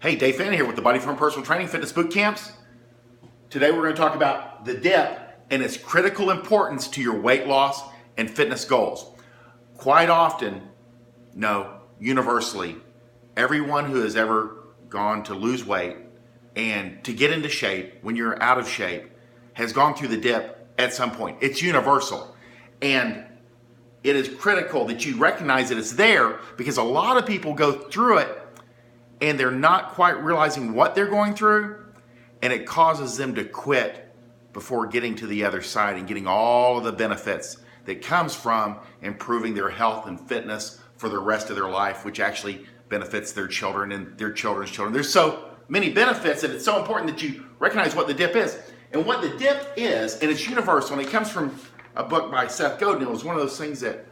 Hey, Dave Fannin here with the Body Form Personal Training Fitness Boot Camps. Today we're going to talk about the dip and its critical importance to your weight loss and fitness goals. Quite often, no, universally, everyone who has ever gone to lose weight and to get into shape when you're out of shape has gone through the dip at some point. It's universal. And it is critical that you recognize that it's there, because a lot of people go through it and they're not quite realizing what they're going through, and it causes them to quit before getting to the other side and getting all of the benefits that comes from improving their health and fitness for the rest of their life, which actually benefits their children and their children's children. There's so many benefits that it's so important that you recognize what the dip is. And what the dip is, and it's universal, and it comes from a book by Seth Godin. It was one of those things that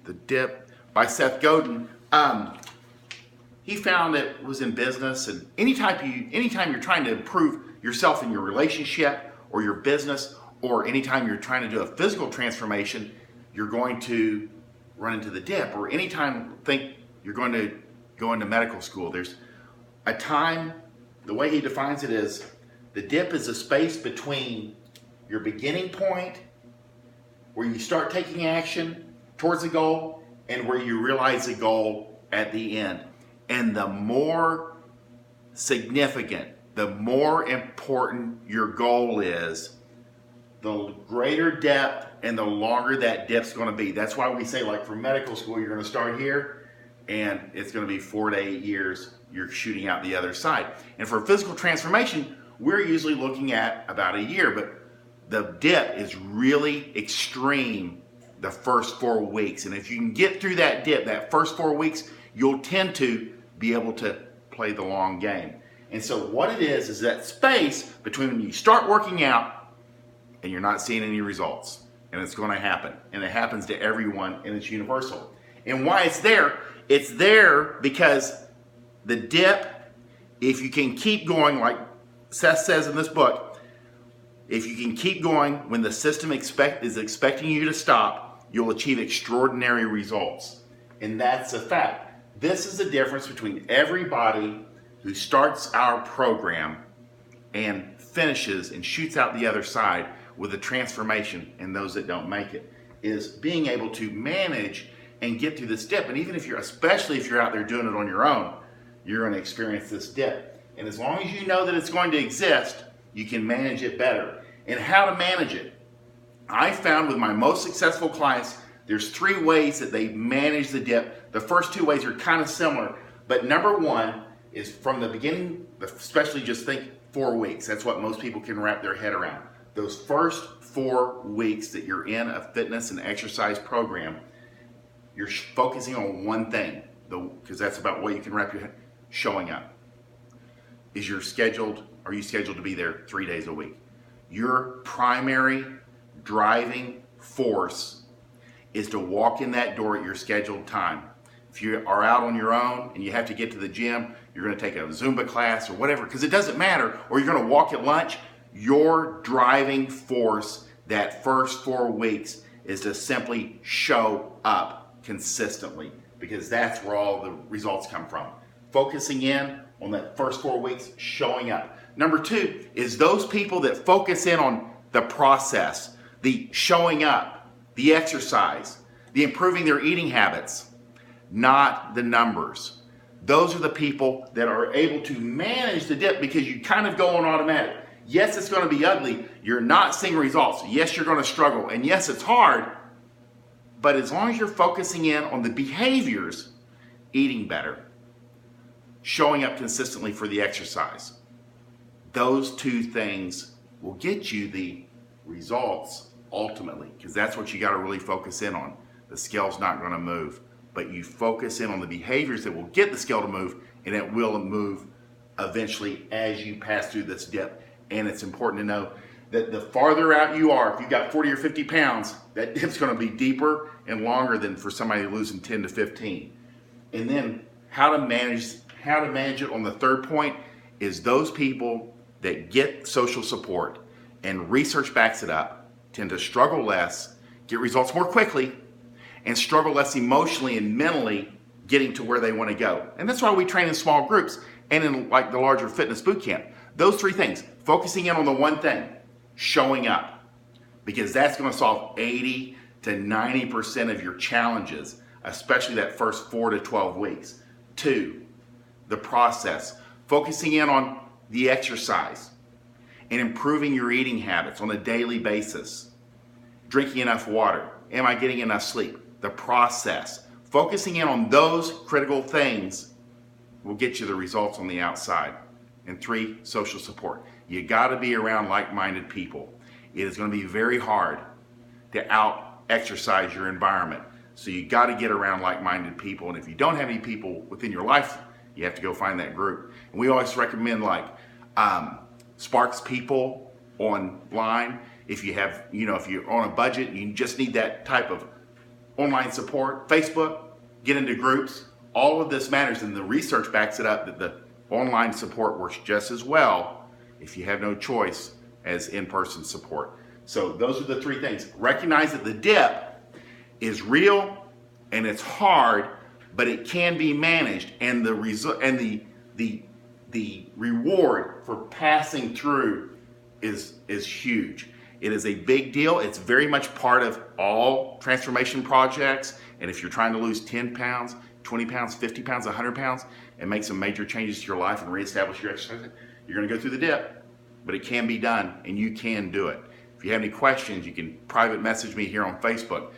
the dip by Seth Godin, he found it was in business, and anytime you're trying to improve yourself in your relationship or your business, or anytime you're trying to do a physical transformation, you're going to run into the dip. Or anytime think you're going to go into medical school, there's a time, the way he defines it is, the dip is a space between your beginning point, where you start taking action towards the goal, and where you realize the goal at the end. And the more significant, the more important your goal is, the greater depth and the longer that dip's going to be. That's why we say, like for medical school, you're going to start here and it's going to be 4 to 8 years you're shooting out the other side. And for physical transformation, we're usually looking at about a year, but the dip is really extreme the first 4 weeks. And if you can get through that dip, that first 4 weeks, you'll tend to be able to play the long game. And so what it is that space between when you start working out and you're not seeing any results. And it's going to happen. And it happens to everyone, and it's universal. And why it's there because the dip, if you can keep going, like Seth says in this book, if you can keep going when the system is expecting you to stop, you'll achieve extraordinary results. And that's a fact. This is the difference between everybody who starts our program and finishes and shoots out the other side with a transformation, and those that don't make it, is being able to manage and get through this dip. And even if especially if you're out there doing it on your own, you're going to experience this dip. And as long as you know that it's going to exist, you can manage it better. And how to manage it. I found with my most successful clients, there's 3 ways that they manage the dip. The first 2 ways are kind of similar, but number 1 is from the beginning, especially just think 4 weeks. That's what most people can wrap their head around. Those first 4 weeks that you're in a fitness and exercise program, you're focusing on one thing, because that's about what you can wrap your head, showing up. Are you scheduled to be there 3 days a week? Your primary driving force is to walk in that door at your scheduled time. If you are out on your own and you have to get to the gym, you're going to take a Zumba class or whatever, because it doesn't matter, or you're going to walk at lunch, your driving force that first 4 weeks is to simply show up consistently, because that's where all the results come from. Focusing in on that first 4 weeks, showing up. Number 2 is those people that focus in on the process, the showing up, the exercise, the improving their eating habits, not the numbers. Those are the people that are able to manage the dip, because you kind of go on automatic. Yes, it's going to be ugly. You're not seeing results. Yes, you're going to struggle. And yes, it's hard. But as long as you're focusing in on the behaviors, eating better, showing up consistently for the exercise, those 2 things will get you the results ultimately, because that's what you got to really focus in on. The scale's not going to move, but you focus in on the behaviors that will get the scale to move, and it will move eventually as you pass through this dip. And it's important to know that the farther out you are, if you've got 40 or 50 pounds, that dip's going to be deeper and longer than for somebody losing 10 to 15. And then how to manage it on the third point is those people that get social support and research backs it up tend to struggle less, get results more quickly, and struggle less emotionally and mentally getting to where they want to go. And that's why we train in small groups. and in like the larger fitness boot camp. Those three things, focusing in on the one thing, showing up, because that's going to solve 80 to 90% of your challenges, especially that first 4 to 12 weeks. 2, the process, focusing in on the exercise and improving your eating habits on a daily basis. Drinking enough water. Am I getting enough sleep? The process. Focusing in on those critical things will get you the results on the outside. And 3, social support. You got to be around like-minded people. It is going to be very hard to out-exercise your environment. So you got to get around like-minded people. And if you don't have any people within your life, you have to go find that group. And we always recommend like Sparks People online. If you have, if you're on a budget, you just need that type of online support. Facebook, get into groups. All of this matters, and the research backs it up that the online support works just as well if you have no choice as in-person support. So those are the 3 things. Recognize that the dip is real and it's hard, but it can be managed, and the result and the reward for passing through is huge. It is a big deal. It's very much part of all transformation projects. And if you're trying to lose 10 pounds, 20 pounds, 50 pounds, 100 pounds, and make some major changes to your life and reestablish your exercise, you're going to go through the dip. But it can be done, and you can do it. If you have any questions, you can private message me here on Facebook.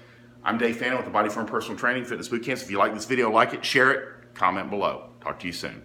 I'm Dave Fannin with the Body Firm Personal Training Fitness Boot Camps. If you like this video, like it, share it, comment below. Talk to you soon.